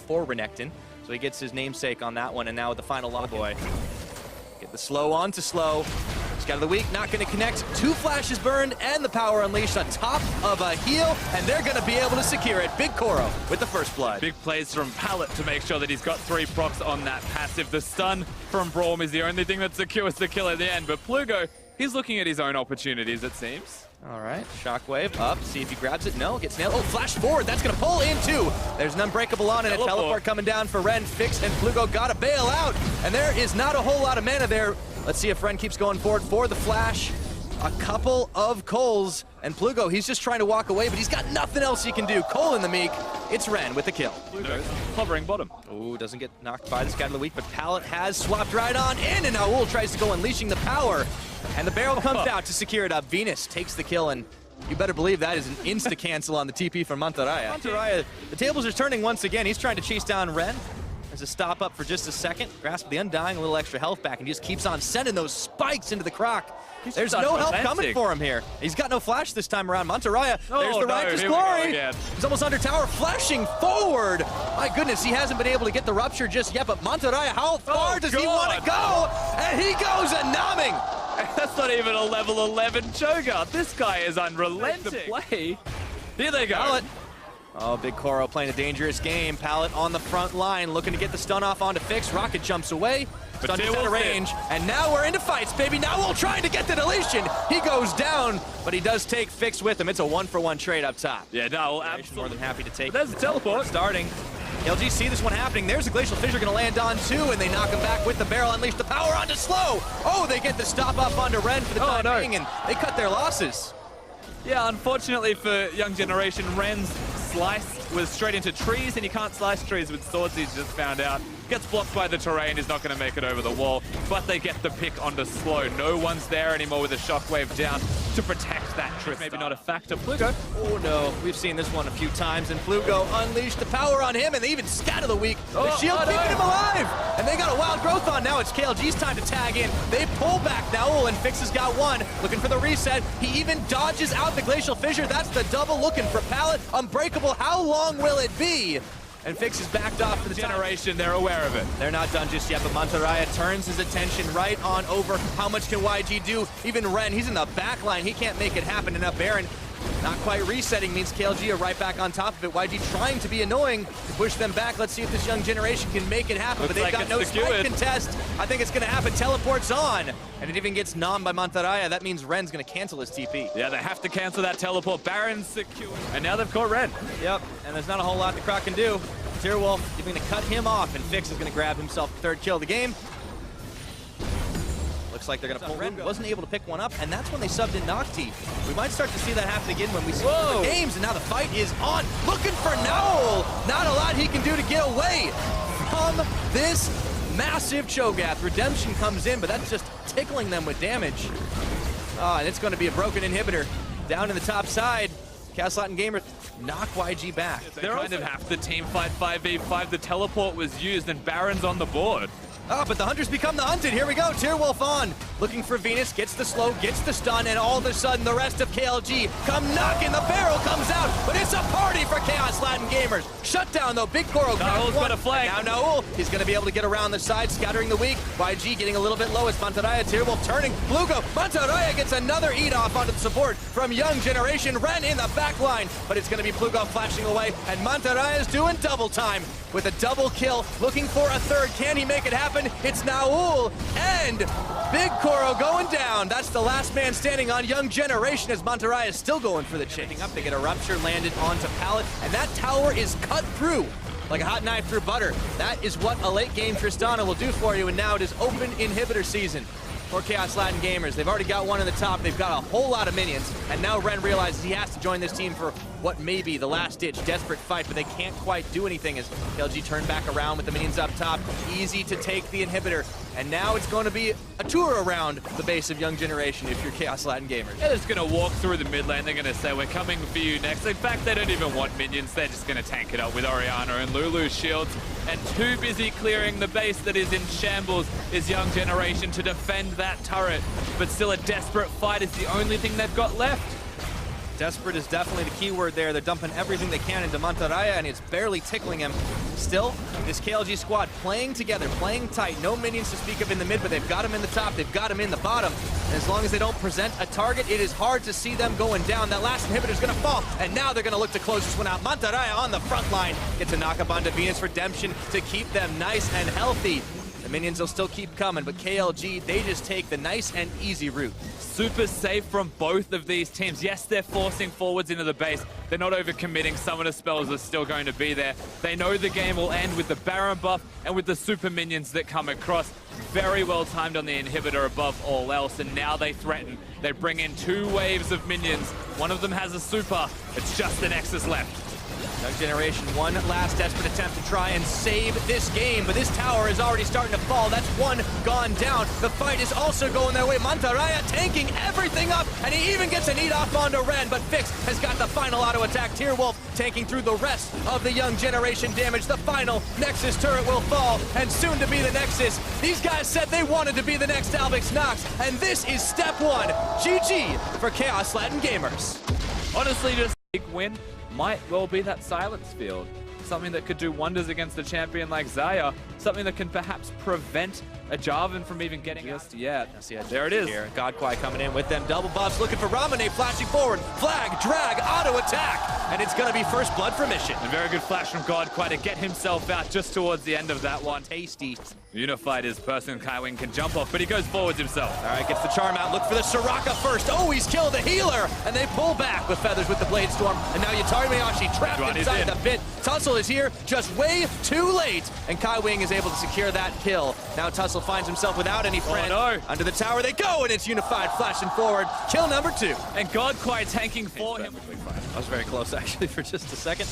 for Renekton. So he gets his namesake on that one, and now with the final lock boy. Get the slow onto slow. Scout of the week, not going to connect. 2 flashes burned and the power unleashed on top of a heal, and they're going to be able to secure it. Big Koro with the first blood. Big plays from Pallet to make sure that he's got 3 procs on that passive. The stun from Braum is the only thing that secures the kill at the end, but Plugo, he's looking at his own opportunities, it seems. All right, Shockwave up, see if he grabs it. No, gets nailed. Oh, flash forward, that's gonna pull in too. There's an unbreakable on and a teleport coming down for Ren. Fix and Plugo gotta bail out, and there is not a whole lot of mana there. Let's see if Ren keeps going forward for the flash. A couple of Coles, and Plugo, he's just trying to walk away, but he's got nothing else he can do. Cole in the meek, it's Ren with the kill. Plugo hovering bottom. Oh, doesn't get knocked by the Scout of the Week, but Pallet has swapped right on in, and now tries to go unleashing the power. And the barrel comes out to secure it up. Venus takes the kill, and you better believe that is an insta-cancel on the TP from Mantarraya. Mantarraya, the tables are turning once again. He's trying to chase down Ren. There's a stop up for just a second. Grasp the Undying, a little extra health back, and he just keeps on sending those spikes into the croc. There's no help coming for him here. He's got no flash this time around. Mantarraya, there's the righteous glory. He's almost under tower, flashing forward. My goodness, he hasn't been able to get the rupture just yet, but Mantarraya, how far does he want to go? And he goes a numbing. That's not even a level 11 Cho'Gath. This guy is unrelenting. The play. Here they go. Pallet. Oh, Big Koro playing a dangerous game. Pallet on the front line, looking to get the stun off onto Fix. Rocket jumps away. Stun gets out of range, and now we're into fights, baby. Now trying to get the deletion. He goes down, but he does take Fix with him. It's a 1-for-1 trade up top. Yeah, no, absolutely. More than happy to take. But there's a teleport starting. LG see this one happening. There's a Glacial Fissure going to land on 2, and they knock him back with the barrel. Unleash the power onto slow. Oh, they get the stop up onto Ren for the time being, and they cut their losses. Yeah, unfortunately for Young Generation, Ren's slice was straight into trees, and you can't slice trees with swords, he's just found out. Gets blocked by the terrain, is not going to make it over the wall, but they get the pick onto slow. No one's there anymore with a shockwave down to protect that trip. Maybe not a factor. Plugo. Oh no, we've seen this one a few times, and Plugo unleashed the power on him, and they even Scat of the Week. The shield keeping him alive, and they got a wild growth on now. It's KLG's time to tag in. They pull back now, and Fix has got one. Looking for the reset. He even dodges out the Glacial Fissure. That's the double looking for Pallet. Unbreakable. How long will it be? And Fix is backed off for the generation. They're aware of it. They're not done just yet, but Mantarraya turns his attention right on over. How much can YG do? Even Ren, he's in the back line. He can't make it happen. And up Baron, not quite resetting, means KLG are right back on top of it. YG trying to be annoying to push them back. Let's see if this Young Generation can make it happen. But they've got no spike contest. I think it's going to happen. Teleports on. And it even gets nommed by Mantarraya. That means Ren's going to cancel his TP. Yeah, they have to cancel that teleport. Baron's secure. And now they've caught Ren. Yep, and there's not a whole lot the Croc can do. Tyrwolf is going to cut him off, and Fix is going to grab himself the 3rd kill of the game. Looks like they're going to pull Ren. Wasn't able to pick one up, and that's when they subbed in Nocti. We might start to see that happen again when we see the games, and now the fight is on. Looking for Noel. Not a lot he can do to get away from this massive Cho'Gath. Redemption comes in, but that's just tickling them with damage. And it's going to be a broken inhibitor down in the top side. KazaLoLLCShighlights knock YG back. They kind of have the team fight 5v5. The teleport was used, and Baron's on the board. Oh, but the hunters become the hunted. Here we go. Tyrwolf on. Looking for Venus. Gets the slow, gets the stun, and all of a sudden the rest of KLG come knocking. The barrel comes out, but it's a party for KazaLoLLCShighlights. Shut down, though. Big Koro grabs one. Got a flank. Now Noel, he's going to be able to get around the side, scattering the weak. YG getting a little bit low as Mantarraya. Tyrwolf turning. Plugo. Mantarraya gets another eat off onto the support from Young Generation. Ren in the back line, but it's going to be Plugo flashing away, and Mantarraya's doing double time with a double kill. Looking for a 3rd. Can he make it happen? It's Naul, and Big Koro going down. That's the last man standing on Young Generation as Mantarraya is still going for the chasing up. They get a rupture landed onto Pallet, and that tower is cut through like a hot knife through butter. That is what a late game Tristana will do for you, and now it is open inhibitor season for KazaLoLLCShighlights. They've already got one in the top. They've got a whole lot of minions, and now Ren realizes he has to join this team for what may be the last-ditch desperate fight, but they can't quite do anything as KLG turn back around with the minions up top. Easy to take the inhibitor, and now it's going to be a tour around the base of Young Generation if you're KazaLoLLCShighlights. Yeah, they're just going to walk through the mid lane. They're going to say, we're coming for you next. In fact, they don't even want minions. They're just going to tank it up with Orianna and Lulu's shields. And too busy clearing the base that is in shambles is Young Generation to defend that turret. But still a desperate fight is the only thing they've got left. Desperate is definitely the key word there. They're dumping everything they can into Mantarraya, and it's barely tickling him. Still, this KLG squad playing together, playing tight. No minions to speak of in the mid, but they've got him in the top, they've got him in the bottom. And as long as they don't present a target, it is hard to see them going down. That last inhibitor is going to fall, and now they're going to look to close this one out. Mantarraya on the front line gets a knock up onto Venus Redemption to keep them nice and healthy. The minions will still keep coming, but KLG, they just take the nice and easy route. Super safe from both of these teams. Yes, they're forcing forwards into the base. They're not overcommitting. Summoner spells are still going to be there. They know the game will end with the Baron buff and with the super minions that come across. Very well timed on the inhibitor above all else, and now they threaten. They bring in 2 waves of minions. One of them has a super. It's just the Nexus left. Young Generation, one last desperate attempt to try and save this game, but this tower is already starting to fall. That's one gone down. The fight is also going their way. Mantarraya tanking everything up, and he even gets a need off onto Ren, but Fix has got the final auto attack. Tearwolf tanking through the rest of the Young Generation damage. The final Nexus turret will fall, and soon to be the Nexus. These guys said they wanted to be the next Albix Nox, and this is step 1. GG for Kaos Latin Gamers. Honestly, just a big win might well be that silence field. Something that could do wonders against a champion like Xayah. Something that can perhaps prevent a Jarvan from even getting just yet. There it is. Here, Godquai coming in with them double buffs, looking for Ramane, flashing forward, flag, drag, auto attack, and it's gonna be first blood for Mission. A very good flash from Godquai to get himself out just towards the end of that one. Tasty. Unified his person, Kaiwing can jump off, but he goes forwards himself. All right, gets the charm out, look for the Soraka first. Oh, he's killed the healer, and they pull back with feathers with the Blade Storm, and now Yutari Miyashi trapped inside the pit. Tussle is here, just way too late, and Kaiwing is able to secure that kill. Now Tussle finds himself without any friend. Oh, no. Under the tower they go, and it's Unified flashing forward. Kill number 2. And Godquai tanking for him. That was very close, actually, for just a second.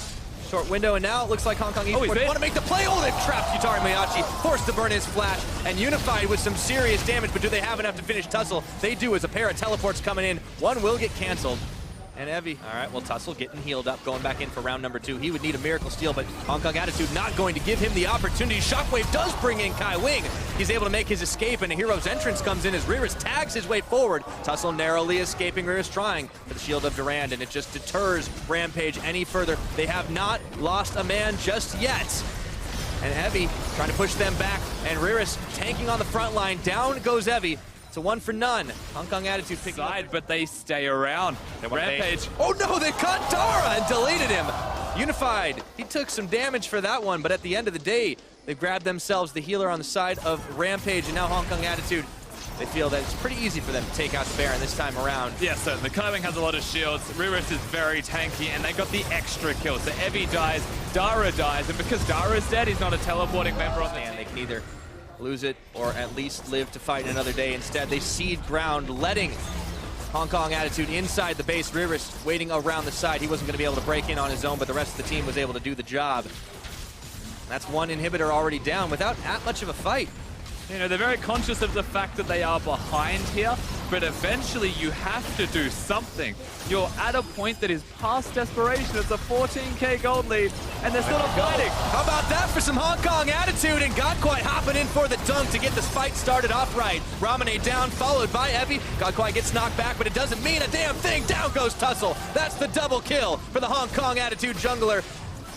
Short window, and now it looks like Hong Kong Esports want to make the play. Oh, they've trapped Yutari Miyashi, forced to burn his flash, and Unified with some serious damage, but do they have enough to finish Tussle? They do, as a pair of teleports coming in. One will get canceled. And Evie, all right, well, Tussle getting healed up, going back in for round number 2. He would need a miracle steal, but Hong Kong Attitude not going to give him the opportunity. Shockwave does bring in Kaiwing. He's able to make his escape, and a hero's entrance comes in as Riris tags his way forward. Tussle narrowly escaping, Riris trying for the shield of Durand, and it just deters Rampage any further. They have not lost a man just yet. And Evie trying to push them back, and Riris tanking on the front line. Down goes Evie. It's a 1 for none. Hong Kong Attitude picking up, but they stay around. Rampage. Oh no, they caught Dara and deleted him. Unified, he took some damage for that one, but at the end of the day, they've grabbed themselves the healer on the side of Rampage, and now Hong Kong Attitude, they feel that it's pretty easy for them to take out the Baron this time around. Yes, certainly. Kaiwing has a lot of shields. Riris is very tanky, and they got the extra kill. So Evie dies, Dara dies, and because Dara is dead, he's not a teleporting member on the team. They can either lose it or at least live to fight another day. Instead, they cede ground, letting Hong Kong Attitude inside the base. Riris waiting around the side. He wasn't going to be able to break in on his own, but the rest of the team was able to do the job. That's one inhibitor already down without that much of a fight. You know, they're very conscious of the fact that they are behind here, but eventually you have to do something. You're at a point that is past desperation. It's a 14k gold lead, and they're still not fighting. How about that for some Hong Kong Attitude, and Godquai hopping in for the dunk to get this fight started off right. Ramane down, followed by Evie. Godquai gets knocked back, but it doesn't mean a damn thing. Down goes Tussle. That's the double kill for the Hong Kong Attitude jungler.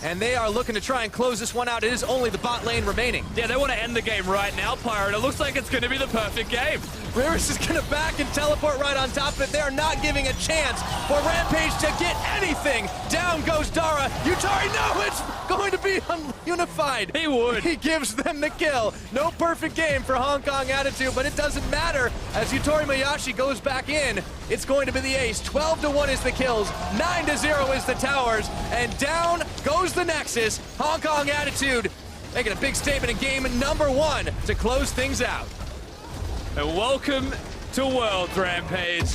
And they are looking to try and close this one out. It is only the bot lane remaining. Yeah, they want to end the game right now, Pyro. It looks like it's going to be the perfect game. Riris is going to back and teleport right on top of it. They are not giving a chance for Rampage to get anything. Down goes Dara. Yutari, no, it's going to be Unified. He would. He gives them the kill. No perfect game for Hong Kong Attitude, but it doesn't matter. As Yutari Miyashi goes back in, it's going to be the ace. 12-1 is the kills. 9-0 is the towers. And down goes the Nexus. Hong Kong Attitude making a big statement in game number 1 to close things out. And welcome to Worlds, Rampage.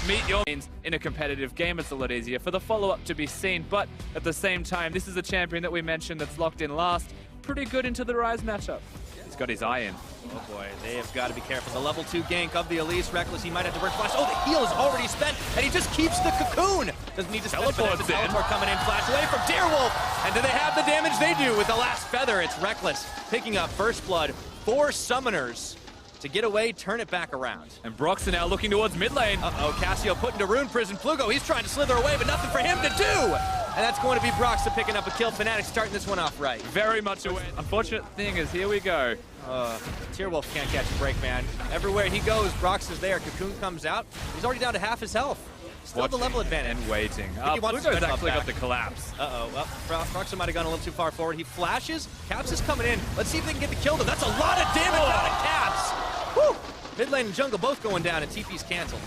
Meet your means in a competitive game. It's a lot easier for the follow-up to be seen, but at the same time, this is a champion that we mentioned that's locked in last. Pretty good into the Rise matchup. He's got his eye in. Oh boy, they have got to be careful. The level 2 gank of the Elise. Reckless, he might have to burst flash. Oh, the heal is already spent, and he just keeps the cocoon. Doesn't need to spend for that. The teleport coming in. Flash away from Deerwolf. And do they have the damage? They do with the last feather. It's Reckless picking up first blood. 4 summoners to get away, turn it back around. And Brox are now looking towards mid lane. Uh-oh, Cassio put into Rune Prison. Plugo, he's trying to slither away, but nothing for him to do! And that's going to be Broxa picking up a kill. Fnatic starting this one off right. Very much away. Unfortunate thing is, here we go. Tierwolf can't catch a break, man. Everywhere he goes, Brox is there. Cocoon comes out. He's already down to half his health. Still the level advantage. And waiting. He wants Plugo's to actually got the collapse. Uh-oh, well, Broxa might have gone a little too far forward. He flashes. Caps is coming in. Let's see if they can get the kill, though. That's a lot of damage out of Caps. Woo! Mid lane and jungle both going down, and TP's canceled.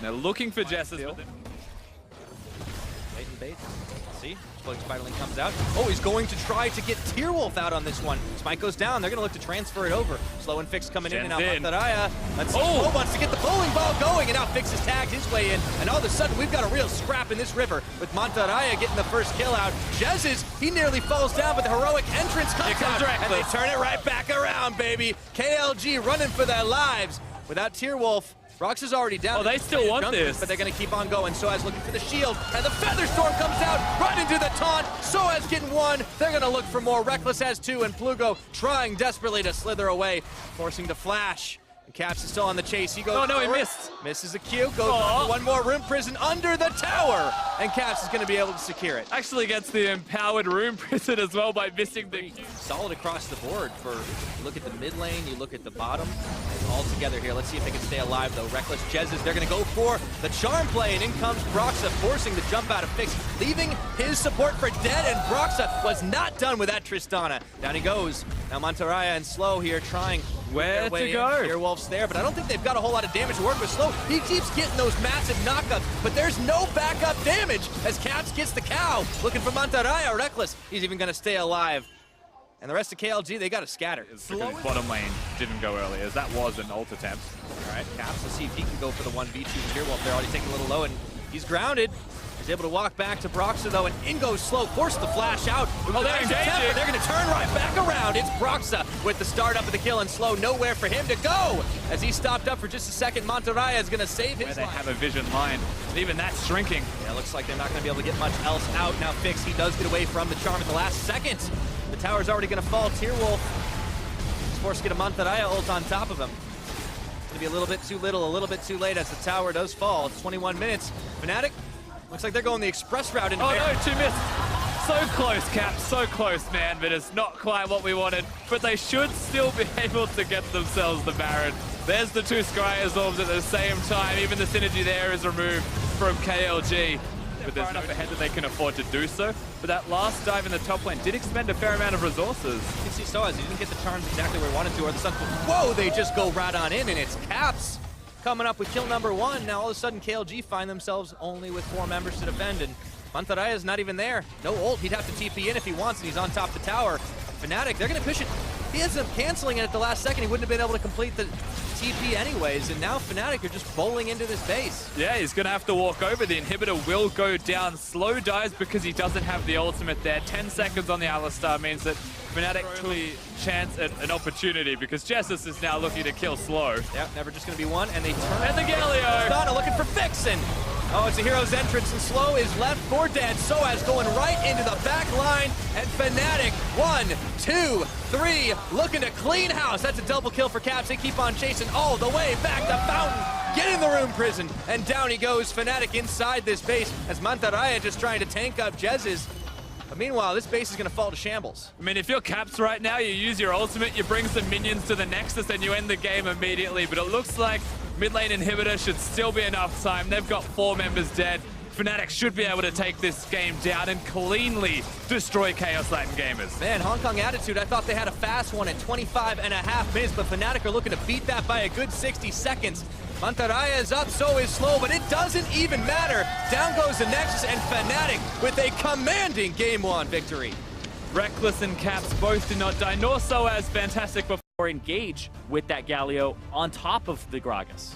They're looking for Jessus. Bait and bait. See? Exploding Spiderling comes out. Oh, he's going to try to get Tierwolf out on this one. Smite goes down. They're going to look to transfer it over. Slow and Fix coming in, and now Mantaraya. Let's see. Slow wants to get the bowling ball going, and now Fix has tagged his way in. And all of a sudden, we've got a real scrap in this river with Mantaraya getting the first kill out. Jez's, he nearly falls down, but the heroic entrance comes out, and they turn it right back around, baby. KLG running for their lives. Without Tierwolf, Brox is already down. Oh, they still want this. But they're going to keep on going. Soaz looking for the shield, and the Featherstorm comes out right into the taunt. Soaz getting one. They're going to look for more. Reckless has two, and Plugo trying desperately to slither away, forcing the flash. And Caps is still on the chase. He goes. Oh, no, he missed. Misses a Q. Goes for one more Rune Prison under the tower, and Caps is going to be able to secure it. Actually gets the empowered Rune Prison as well by missing the... Solid across the board for, you look at the mid lane, you look at the bottom, it's all together here. Let's see if they can stay alive though. Reckless Jez's, they're gonna go for the charm play, and in comes Broxa, forcing the jump out of Fix, leaving his support for dead, and Broxa was not done with that Tristana. Down he goes. Now Mantaraya and Slow here trying where to go. Earwolf's there, but I don't think they've got a whole lot of damage to work with. Slow, he keeps getting those massive knockups, but there's no backup damage as Caps gets the cow. Looking for Mantaraya. Reckless, he's even gonna stay alive. And the rest of KLG, they got to scatter. Because his bottom lane didn't go early, as that was an ult attempt. All right, Caps, let's see if he can go for the 1v2 Tierwolf. They're already taking a little low, and he's grounded. He's able to walk back to Broxa, though, and in goes Slow, forced the flash out. Oh, they're engaging. They're going to turn right back around. It's Broxa with the start up of the kill, and Slow nowhere for him to go. As he stopped up for just a second, Mantaraya is going to save his life. They have a vision line. Even that's shrinking. Yeah, looks like they're not going to be able to get much else out. Now Fix, he does get away from the charm at the last second. The tower's already going to fall. Tierwolf is forced to get a Mantaraya ult on top of him. It's going to be a little bit too little, a little bit too late as the tower does fall. It's 21 minutes. Fnatic, looks like they're going the express route into no, 2 missed. So close, Cap, so close, man, but it's not quite what we wanted. But they should still be able to get themselves the Baron. There's the 2 Scryers orbs at the same time. Even the synergy there is removed from KLG. But there's enough ahead that they can afford to do so. But that last dive in the top lane did expend a fair amount of resources. You can see Soaz, he didn't get the charms exactly where he wanted to, or the Sun. Whoa, they just go right on in, and it's Caps coming up with kill number 1. Now all of a sudden KLG find themselves only with 4 members to defend, and Mantaraya is not even there. No ult, he'd have to TP in if he wants, and he's on top of the tower. Fnatic, they're gonna push it. He ends up canceling it at the last second. He wouldn't have been able to complete the TP anyways, and now Fnatic are just bowling into this base. Yeah, he's gonna have to walk over. The inhibitor will go down. Slow dies because he doesn't have the ultimate there. 10 seconds on the Alistar means that Fnatic truly chance at an opportunity because Jessus is now looking to kill Slow. Yeah, never just gonna be one, and they turn. And the Galio! Donna looking for Vixen. Oh, it's a hero's entrance, and Slow is left for dead. Soaz going right into the back line, and Fnatic, 1, 2, 3, looking to clean house. That's a double kill for Caps. They keep on chasing all the way back to Fountain. Get in the Rune Prison, and down he goes. Fnatic inside this base as Mantaraya just trying to tank up Jez's. But meanwhile, this base is going to fall to shambles. I mean, if you're Caps right now, you use your ultimate, you bring some minions to the Nexus, and you end the game immediately. But it looks like mid lane inhibitor should still be enough time. They've got 4 members dead. Fnatic should be able to take this game down and cleanly destroy Chaos Latin Gamers. Man, Hong Kong attitude, I thought they had a fast one at 25.5 minutes, but Fnatic are looking to beat that by a good 60 seconds. Mantaraya is up, so is Slow, but it doesn't even matter. Down goes the Nexus, and Fnatic with a commanding Game 1 victory. Reckless and Caps both did not die, nor Soaz fantastic before. Or engage with that Galio on top of the Gragas.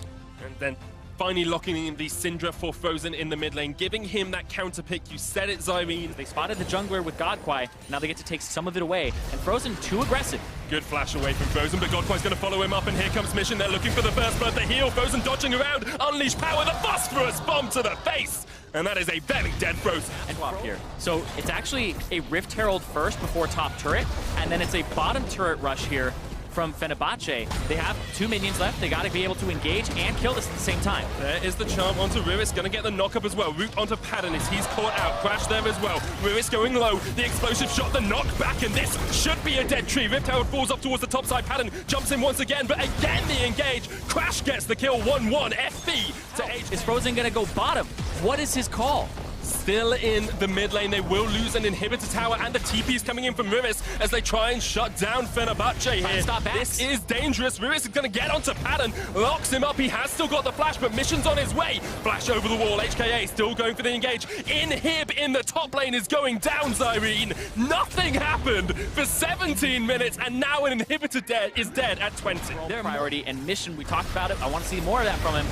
And then finally locking in the Syndra for Frozen in the mid lane, giving him that counter pick. You said it, Zyrene. They spotted the jungler with Godquai. Now they get to take some of it away. And Frozen too aggressive. Good flash away from Frozen, but Godquai's going to follow him up, and here comes Mission. They're looking for the first blood, the heal. Frozen dodging around. Unleash power, the phosphorus bomb to the face. And that is a very dead Frozen. And swap here. So it's actually a Rift Herald first before top turret, and then it's a bottom turret rush here from Fenerbahçe. They have 2 minions left. They got to be able to engage and kill this at the same time. There is the charm onto Riris, gonna get the knock-up as well. Root onto Padden as he's caught out. Crash there as well. Riris going low. The explosive shot, the knockback, and this should be a dead tree. Rift Howard falls up towards the top side. Padden jumps in once again, but again the engage. Crash gets the kill. 1-1. FB to H. Is Frozen going to go bottom? What is his call? Still in the mid lane. They will lose an inhibitor tower, and the TP is coming in from Riris as they try and shut down Fenerbahçe here. Stop This is dangerous. Riris is going to get onto Padden, locks him up. He has still got the flash, but Mission's on his way. Flash over the wall. HKA still going for the engage. Inhib in the top lane is going down, Zyrene. Nothing happened for 17 minutes, and now an inhibitor is dead at 20. Their priority and Mission, we talked about it. I want to see more of that from him.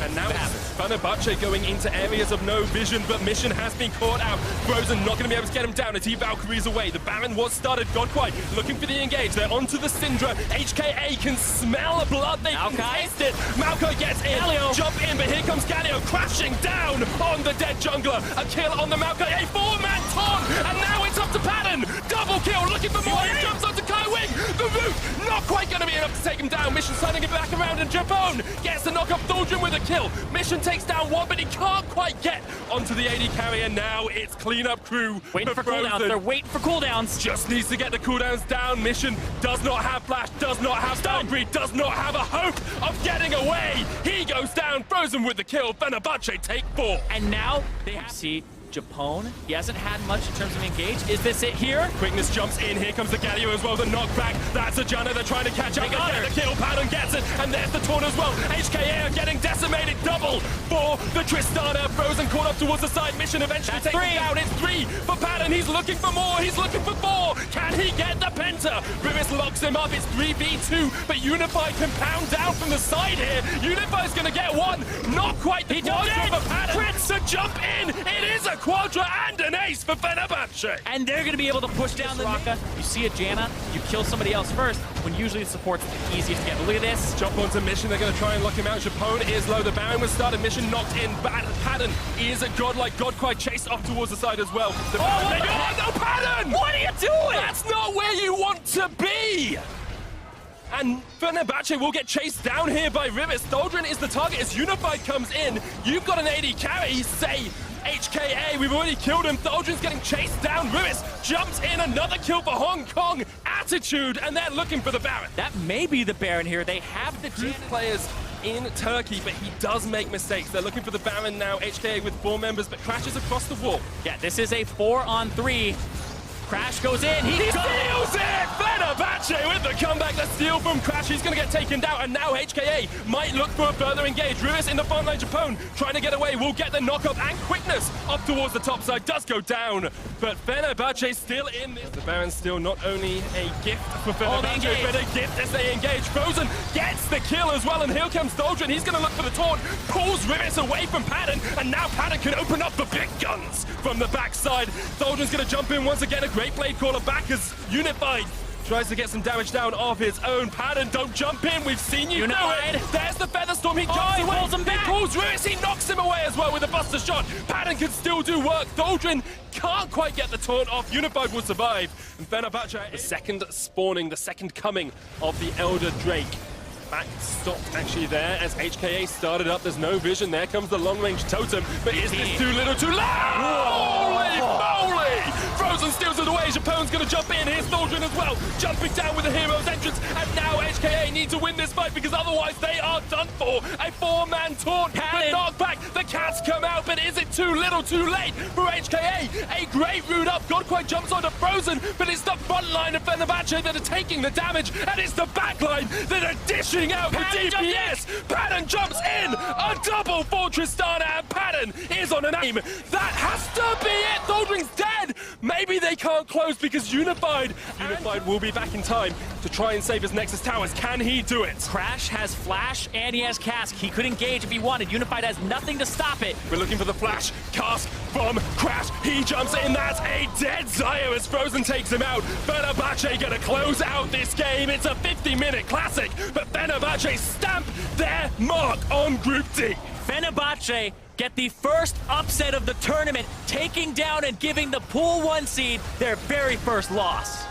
And now it's Fenerbahçe going into areas of no vision, but Mission has been caught out. Frozen not going to be able to get him down as he Valkyries away. The Baron was started. Godquite looking for the engage. They're onto the Syndra. HKA can smell the blood. They can taste it. Maokai gets in. Galio. Jump in, but here comes Galio crashing down on the dead jungler. A kill on the Maokai. A 4-man taunt. And now it's up to Padden. Double kill. Looking for more. He jumps onto Kai Wing. The root not quite going to be enough to take him down. Mission turning it back around, and Japone gets the knock up Thaldrin with a kill. Mission takes down one, but he can't quite get onto the AD carrier. Now it's cleanup crew. Waiting for cooldowns. They're waiting for cooldowns. Just needs to get the cooldowns down. Mission does not have flash, does not have Valkyrie, does not have a hope of getting away. He goes down. Frozen with the kill. Fenerbahçe take 4. And now they have see Japone. He hasn't had much in terms of engage. Is this it here? Quickness jumps in. Here comes the Galio as well. The knockback. That's a Janna. They're trying to catch up. They get the kill. Padden gets it. And there's the taunt as well. HKA are getting decimated. Double for the Tristana. Frozen caught up towards the side. Mission eventually takes him down. It's 3 for Padden. He's looking for more. He's looking for 4. Can he get the Penta? Rivis locks him up. It's 3v2. But Unified can pound down from the side here. Unified's going to get 1. Not quite the quadra for Padden. Crits to jump in. It is a quadra and an ace for Fenerbahçe. And they're going to be able to push down the Raka. You see a Janna, you kill somebody else first, when usually the support's the easiest to get. But look at this. Jump onto Mission. They're going to try and lock him out. Japone is low. The Baron was started. Mission knocked in. Padden is a godlike. Godquite chased up towards the side as well. The no, Padden! What are you doing? That's not where you want to be! And Fenerbahçe will get chased down here by Rivis. Thaldrin is the target as Unified comes in. You've got an AD carry, say HKA. We've already killed him. Thaldrin's getting chased down. Rivis jumps in. Another kill for Hong Kong. Attitude, and they're looking for the Baron. That may be the Baron here. They have the players in Turkey, but he does make mistakes. They're looking for the Baron now. HKA with 4 members, but crashes across the wall. Yeah, this is a 4-on-3. Crash goes in. He steals it! Fenerbahçe with the comeback. The steal from Crash. He's going to get taken down, and now HKA might look for a further engage. Rivis in the front line. Japone trying to get away. Will get the knock-up, and quickness up towards the top side does go down. But Fenerbahçe still in this. The Baron's still not only a gift for Fenerbahçe, but a gift as they engage. Frozen gets the kill as well, and here comes Thaldrin. He's going to look for the taunt. Pulls Rivis away from Padden, and now Padden can open up the big guns from the backside. Thaldrin's going to jump in once again. Great blade caller back as Unified tries to get some damage down of his own. Padden, don't jump in. We've seen you do it. There's the Featherstorm. He jumps away. Pulls him back. He pulls Rivis. He knocks him away as well with a buster shot. Padden can still do work. Thaldrin can't quite get the taunt off. Unified will survive. And Fenerbahçe, the second spawning, the second coming of the Elder Drake. Back stopped actually there as HKA started up. There's no vision. There comes the long-range totem. But is this too little too late? Holy moly! Frozen steals it away. Japone's going to jump in. Here's Thaldrin as well. Jumping down with the hero's entrance. And now HKA need to win this fight because otherwise they are done for. A 4-man taunt. The knockback. The cats come out. But is it too little too late for HKA? A great root up. Godquite jumps onto Frozen. But it's the front line of Fenerbahçe that are taking the damage. And it's the back line that are dishing out the DPS. Padden jumps in. A double for Tristana. And Padden is on an aim. That has to be it. Thaldrin's dead. Maybe they can't close because Unified will be back in time to try and save his Nexus Towers. Can he do it? Crash has Flash and he has Cask. He could engage if he wanted. Unified has nothing to stop it. We're looking for the Flash. Cask from Crash. He jumps in. That's a dead Zaya as Frozen takes him out. Fenerbahçe gonna close out this game. It's a 50-minute classic, but Fenerbahçe stamp their mark on Group D. Fenerbahçe get the first upset of the tournament, taking down and giving the Pool 1 seed their very first loss.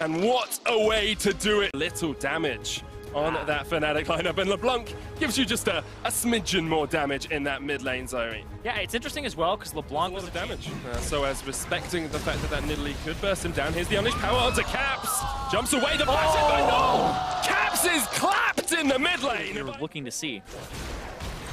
And what a way to do it. Little damage on that Fnatic lineup, and LeBlanc gives you just a smidgen more damage in that mid lane zone. Yeah, it's interesting as well because LeBlanc A lot was of damage. So as respecting the fact that that Nidalee could burst him down, here's the unleashed power onto Caps. Jumps away, the flash is by no! Caps is clapped in the mid lane. we were looking to see.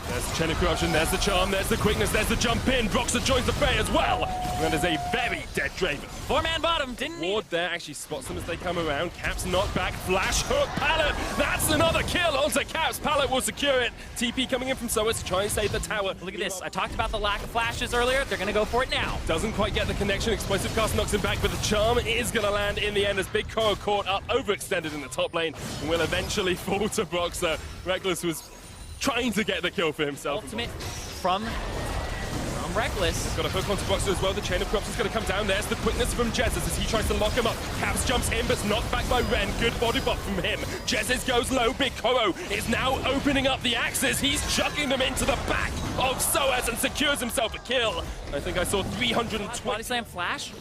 There's the chain of corruption, there's the charm, there's the quickness, there's the jump in. Broxer joins the fray as well. And that is a very dead Draven. 4-man bottom, didn't need Ward there actually spots them as they come around. Caps knocked back, flash hook, Pallet. That's another kill onto Caps. Pallet will secure it. TP coming in from Soas to try and save the tower. Look at this. I talked about the lack of flashes earlier. They're going to go for it now. Doesn't quite get the connection. Explosive cast knocks him back, but the charm is going to land in the end as Big Koro caught up, overextended in the top lane, and will eventually fall to Broxer. Reckless was trying to get the kill for himself. Ultimate from Reckless. Got a hook onto Broxer as well. The chain of corruption is going to come down. There's the quickness from Jezz as he tries to lock him up. Caps jumps in, but's knocked back by Ren. Good body bot from him. Jezz goes low. Big Koro is now opening up the axes. He's chucking them into the back of Soas and secures himself a kill. I think I saw 320. Body slam flash.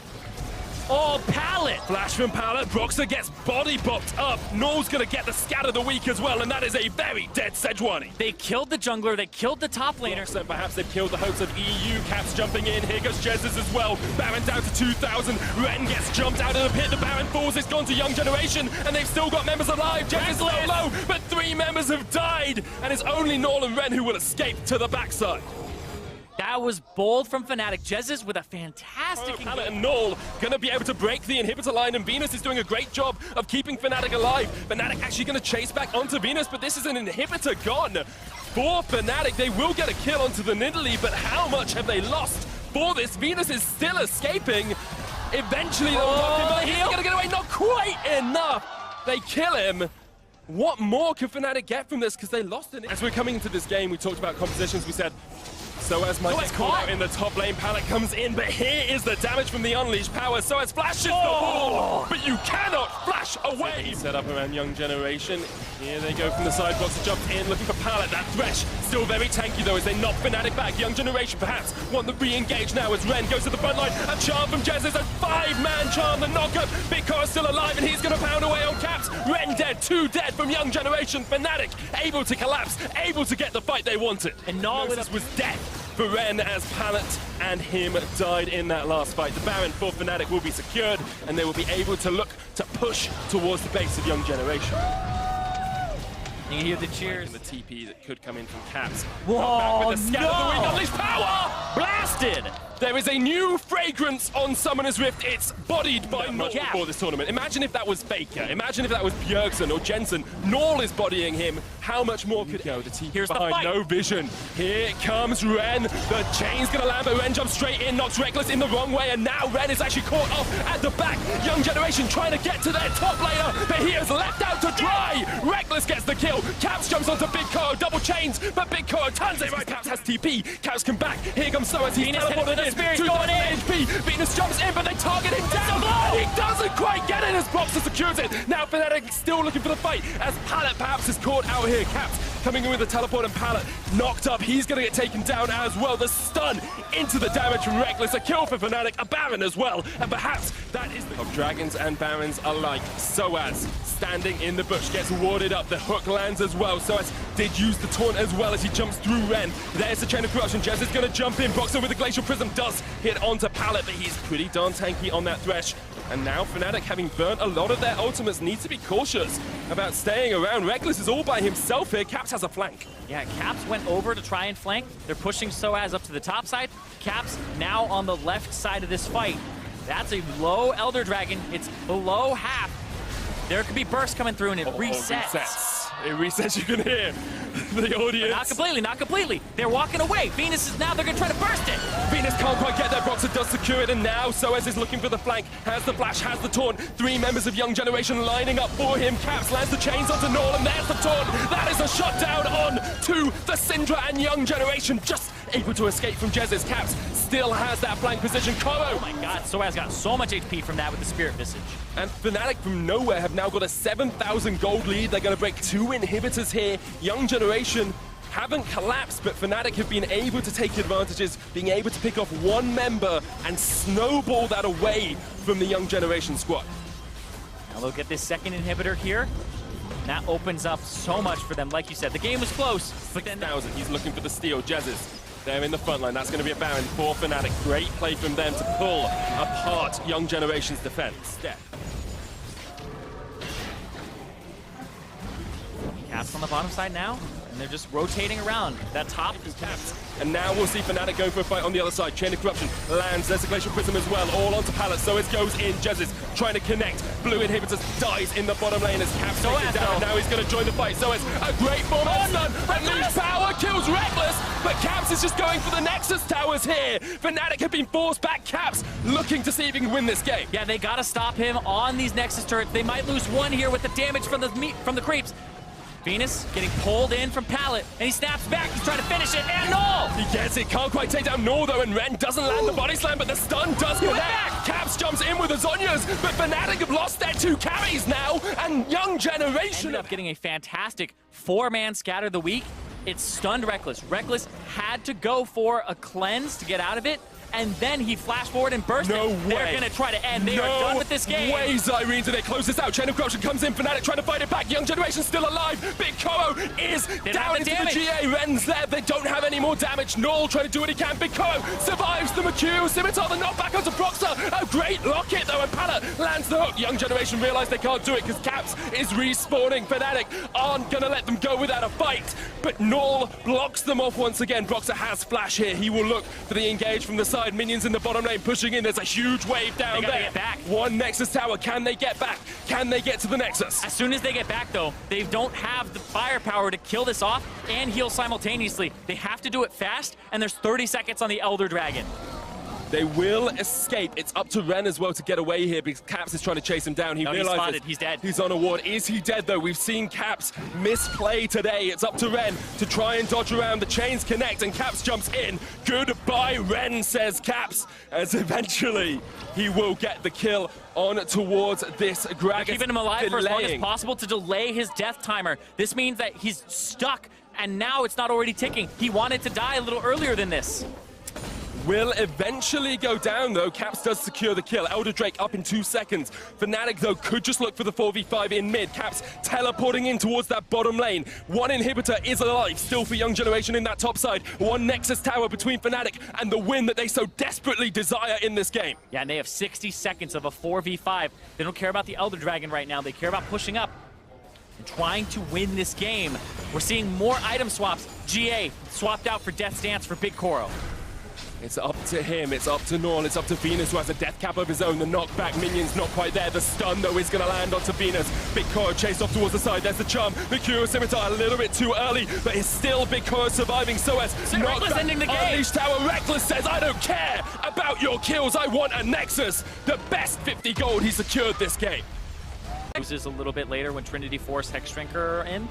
Oh, Pallet! Flash from Pallet. Broxer gets body bopped up. Null's going to get the scat of the week as well, and that is a very dead Sejuani. They killed the jungler. They killed the top laner. So perhaps they've killed the hopes of EU. Caps jumping in. Here goes Jezz's as well. Baron down to 2,000. Ren gets jumped out of the pit. The Baron falls. It's gone to Young Generation, and they've still got members alive. Jezz is low, but 3 members have died, and it's only Null and Ren who will escape to the backside. That was bold from Fnatic. Jezz with a fantastic Pallet and Null going to be able to break the inhibitor line, and Venus is doing a great job of keeping Fnatic alive. Fnatic actually going to chase back onto Venus, but this is an inhibitor gone. For Fnatic, they will get a kill onto the Nidalee, but how much have they lost for this? Venus is still escaping. Eventually they'll knock him out. He's going to get away, not quite enough. They kill him. What more can Fnatic get from this? Because they lost it. As we're coming into this game, we talked about compositions. We said Soas might get caught out in the top lane. Pallet comes in, but here is the damage from the unleashed power. Soas flashes the wall, but you cannot flash away. Set up around Young Generation. Here they go from the side. Broxer jumped in, looking for Pallet. That Thresh still very tanky though as they knock Fnatic back. Young Generation perhaps want the re-engage now as Ren goes to the front line. A charm from Jezz is a 5-man charm. The knockup. Big Koro still alive and he's going to pound away on Caps. Ren dead, 2 dead from Young Generation. Fnatic able to collapse, able to get the fight they wanted. And Null was death for Ren as Pallet and him died in that last fight. The Baron for Fnatic will be secured and they will be able to look to push towards the base of Young Generation. You hear the cheers. And the TP that could come in from Caps. Whoa, With the scan of the week, unleashed power! Blasted! There is a new fragrance on Summoner's Rift. It's bodied by Null for this tournament. Imagine if that was Faker. Imagine if that was Bjergsen or Jensen. Null is bodying him. How much more could go? The TP Here's behind, the fight. no vision. Here comes Ren. The chain's gonna land, but Ren jumps straight in, knocks Reckless in the wrong way, and now Ren is actually caught off at the back. Young Generation trying to get to their top laner, but he is left out to dry. Reckless gets the kill. Caps jumps onto Big Koro, double chains, but Big Koro turns it right. Caps has TP. Caps come back. Here comes Soas. He's teleported in. Spear's going in. HP. Venus jumps in, but they target him down. He doesn't quite get it as Broxer secures it. Now Fnatic still looking for the fight as Pallet perhaps is caught out here. Caps coming in with the teleport and Pallet knocked up. He's going to get taken down as well. The stun into the damage from Reckless. A kill for Fnatic, a Baron as well. And perhaps that is the of Dragons and Barons alike. Soas standing in the bush gets warded up. The hook lands as well. Soas did use the taunt as well as he jumps through Ren. There's the chain of corruption. Jezz is going to jump in. Broxer with the Glacial Prism does hit onto Pallet, but he's pretty darn tanky on that Thresh. And now Fnatic, having burnt a lot of their ultimates, need to be cautious about staying around. Reckless is all by himself here. Caps has a flank. Yeah, Caps went over to try and flank. They're pushing Soaz up to the top side. Caps now on the left side of this fight. That's a low Elder Dragon. It's below half. There could be bursts coming through and it resets. It resets, you can hear the audience. But not completely. They're walking away. Venus is now, they're going to try to burst it. Venus can't quite get there. Broxer does secure it, and now Soas is looking for the flank. Has the flash, has the taunt. 3 members of Young Generation lining up for him. Caps lands the chains onto Null, and there's the taunt. That is a shutdown on to the Syndra and Young Generation. Just able to escape from Jezz's. Caps still has that flank position. Koro. Oh my god, Soaz got so much HP from that with the Spirit Visage. And Fnatic from nowhere have now got a 7,000 gold lead. They're going to break 2 inhibitors here. Young Generation haven't collapsed, but Fnatic have been able to take advantages, being able to pick off 1 member and snowball that away from the Young Generation squad. Now they'll get this second inhibitor here. That opens up so much for them. Like you said, the game was close. But then 6,000. He's looking for the steal. Jezzes. They're in the front line. That's going to be a Baron for Fnatic. Great play from them to pull apart Young Generation's defense. Step. Caps on the bottom side now, and they're just rotating around. That top is Caps. And now we'll see Fnatic go for a fight on the other side. Chain of Corruption lands. There's a Glacial Prism as well. All onto Pallet. So it goes in. Jezzes trying to connect. Blue Inhibitors dies in the bottom lane as Caps takes it down. And now he's going to join the fight. So it's a great form of stun. Unleashed power kills Reckless. But Caps is just going for the Nexus towers here. Fnatic have been forced back. Caps looking to see if he can win this game. Yeah, they got to stop him on these Nexus turrets. They might lose one here with the damage from the creeps. Venus getting pulled in from Pallet, and he snaps back. He's trying to finish it, and Null! He gets it, can't quite take down Null though, and Ren doesn't land the body slam, but the stun does connect. Caps jumps in with the Zhonya's, but Fnatic have lost their 2 carries now, and Young Generation Ended up getting a fantastic 4-man scatter of the week. It stunned Reckless. Reckless had to go for a cleanse to get out of it, and then he flashed forward and burst No it. way. They're going to try to end. They are done with this game. No way, Zyrene, do they close this out? Chain of Corruption comes in, Fnatic trying to fight it back. Young Generation still alive. Big Koro is down into the GA. Ren's there. They don't have any more damage. Null trying to do what he can. Big Koro survives the McHugh. Scimitar, the knockback onto Proxer. A great locket though, and Pallet lands the hook. Young Generation realize they can't do it because Caps is respawning. Fnatic aren't going to let them go without a fight, but Null blocks them off once again. Proxer has flash here. He will look for the engage from the side. Minions in the bottom lane pushing in. There's a huge wave down there. Get back. One Nexus tower. Can they get back? Can they get to the Nexus? As soon as they get back, though, they don't have the firepower to kill this off and heal simultaneously. They have to do it fast, and there's 30 seconds on the Elder Dragon. They will escape. It's up to Ren as well to get away here because Caps is trying to chase him down. He realizes he's spotted. He's dead. He's on a ward. Is he dead though? We've seen Caps misplay today. It's up to Ren to try and dodge around. The chains connect and Caps jumps in. Goodbye, Ren, says Caps, as eventually he will get the kill on towards this Gragas. Keeping him alive for as long as possible to delay his death timer. This means that he's stuck, and now it's not already ticking. He wanted to die a little earlier than this. Will eventually go down, though. Caps does secure the kill. Elder Drake up in 2 seconds. Fnatic, though, could just look for the 4v5 in mid. Caps teleporting in towards that bottom lane. One inhibitor is alive, still for Young Generation in that top side. One Nexus tower between Fnatic and the win that they so desperately desire in this game. Yeah, and they have 60 seconds of a 4v5. They don't care about the Elder Dragon right now. They care about pushing up and trying to win this game. We're seeing more item swaps. GA swapped out for Death's Dance for Big Koro. It's up to him, it's up to Norn, it's up to Venus, who has a death cap of his own. The knockback minion's not quite there. The stun, though, is going to land onto Venus. Big Koro chased off towards the side. There's the charm. The Cure Scimitar a little bit too early, but it's still Big Koro surviving. So as Reckless ending the game. Unleashed Tower. Reckless says, I don't care about your kills. I want a Nexus. The best 50 gold he secured this game. Loses a little bit later when Trinity Force Hexdrinker in. And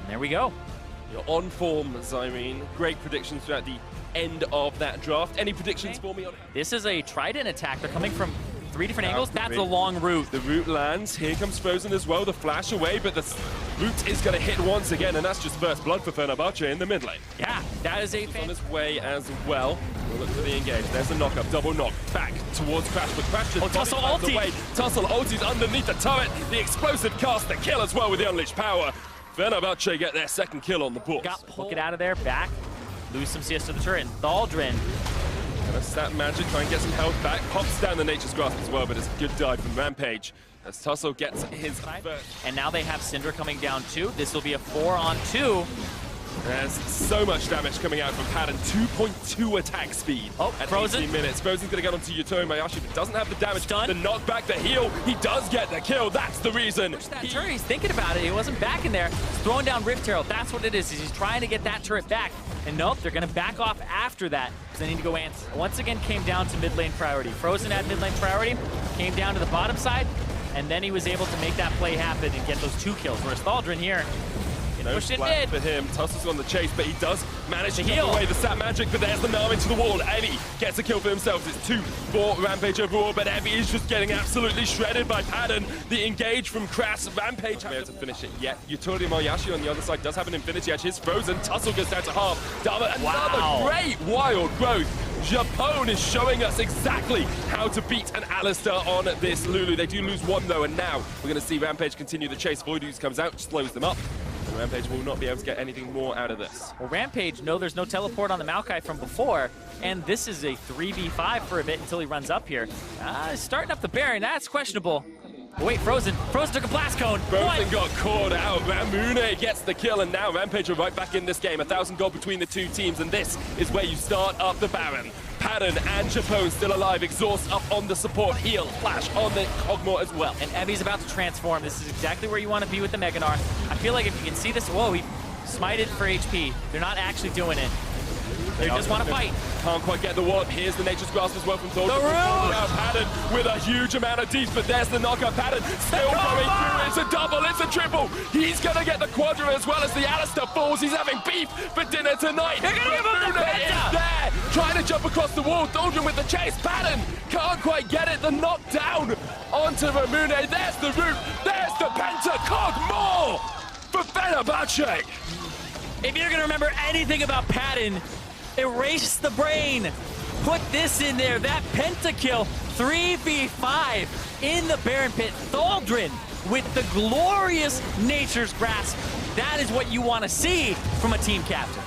there we go. You're on form, Zyrene. Great predictions throughout the end of that draft. Any predictions for me on it? This is a Trident attack. They're coming from 3 different angles. That's a long route. The route lands. Here comes Frozen as well. The flash away, but the route is going to hit once again, and that's just first blood for Fenerbahçe in the mid lane. Yeah, that is He's on his way as well. We'll look for the engage. There's the knock-up. Double knock. Back towards Crash, but Crash just Tussle ulti. away. Tussle ulti's underneath the turret. The explosive cast, the kill as well with the unleashed power. Fenerbahçe get their second kill on the board. Hook it out of there, back. Lose some CS to the turret. Thaldrin. Gonna stat magic, try and get some health back. Pops down the Nature's Grasp as well, but it's a good dive from Rampage as Tussle gets his first. And now they have Syndra coming down too. This will be a 4-on-2. There's so much damage coming out from Padden. 2.2 attack speed at Frozen. 18 minutes. Frozen's gonna get onto Yuto Mayashi, but doesn't have the damage. Stun. The knockback, the heal. He does get the kill. That's the reason. He's thinking about it. He wasn't back in there. He's throwing down Rift Herald. That's what it is. He's trying to get that turret back. And nope, they're going to back off after that because they need to go Ants. Once again, came down to mid lane priority. Frozen had mid lane priority, came down to the bottom side, and then he was able to make that play happen and get those 2 kills. Whereas Thaldrin here, pushed it mid. For him. Tussle's on the chase, but he does manage to heal away the stat magic, but there's the Nam into the wall. Evie gets a kill for himself. It's 2 for Rampage overall, but Evie is just getting absolutely shredded by Padden. The engage from Crass. Rampage not able to finish it yet. Yutori Mayashi on the other side does have an Infinity Edge. His Frozen. Tussle goes down to half. Dama, another great wild growth. Japone is showing us exactly how to beat an Alistair on this Lulu. They do lose one though, and now we're going to see Rampage continue the chase. Voidooz comes out, slows them up. And Rampage will not be able to get anything more out of this. Well, Rampage, no, there's no teleport on the Maokai from before, and this is a 3v5 for a bit until he runs up here. Starting up the Baron, that's questionable. Oh, wait, Frozen took a blast cone. Frozen got caught out. Ramune gets the kill, and now Rampage are right back in this game. 1,000 gold between the two teams, and this is where you start up the Baron. Padden and Japone still alive. Exhaust up on the support. Heal, flash on the Kog'Maw as well. And Evi's about to transform. This is exactly where you want to be with the Mega Gnar. I feel like if you can see this, whoa, he smited for HP. They're not actually doing it. They just want to fight. Can't quite get the ward. Here's the Nature's Grasp as well from Thor. Padden with a huge amount of deep, but there's the knockout. Padden still going through. It's a double, it's a triple. He's going to get the quadra as well as the Alistair falls. He's having beef for dinner tonight. They're going to give him the is there, trying to jump across the wall. Doldrin with the chase. Padden can't quite get it. The knockdown onto Ramune. There's the root. There's the Penta. Kog'Maw for Fenerbahçe. If you're going to remember anything about Padden, erase the brain. Put this in there. That pentakill, 3v5 in the Baron Pit. Doldrin with the glorious Nature's Grasp. That is what you want to see from a team captain.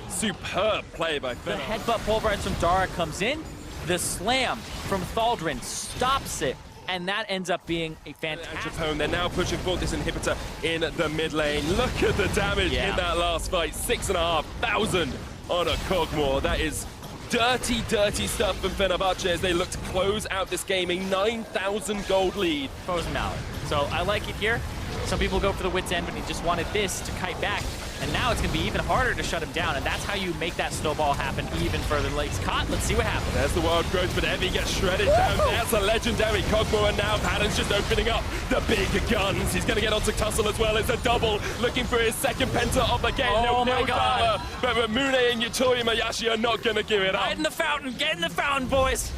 Superb play by The Fener. headbutt pulverize from Dara comes in. The slam from Doldrin stops it. And that ends up being a fantastic... Japone, they're now pushing forward this inhibitor in the mid lane. Look at the damage in that last fight. 6,500 on a Kog'Maw. That is dirty, dirty stuff from Fenerbahçe as they look to close out this game. A 9,000 gold lead. Frozen Mallet. So I like it here. Some people go for the wit's end, but he just wanted this to kite back. And now it's going to be even harder to shut him down. And that's how you make that snowball happen even further. He's caught. Let's see what happens. There's the wild growth, but Evie gets shredded down. That's a legendary Kog'Maw, and now Padden's just opening up the big guns. He's going to get onto Tussle as well. It's a double, looking for his second penta of the game. Oh my God. But Ramune and Yutori Mayashi are not going to give it up. Right in the fountain. Get in the fountain, boys.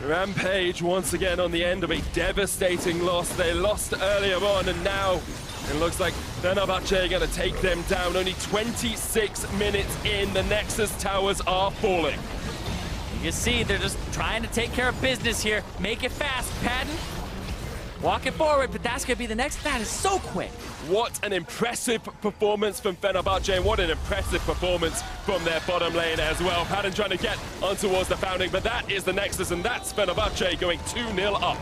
Rampage once again on the end of a devastating loss. They lost earlier on, and now it looks like Fenerbahçe are going to take them down. Only 26 minutes in, the Nexus towers are falling. You can see they're just trying to take care of business here. Make it fast, Padden. Walk it forward, but that's going to be the next. That is so quick. What an impressive performance from Fenerbahçe, and what an impressive performance from their bottom lane as well. Padden trying to get on towards the founding, but that is the Nexus, and that's Fenerbahçe going 2-0 up.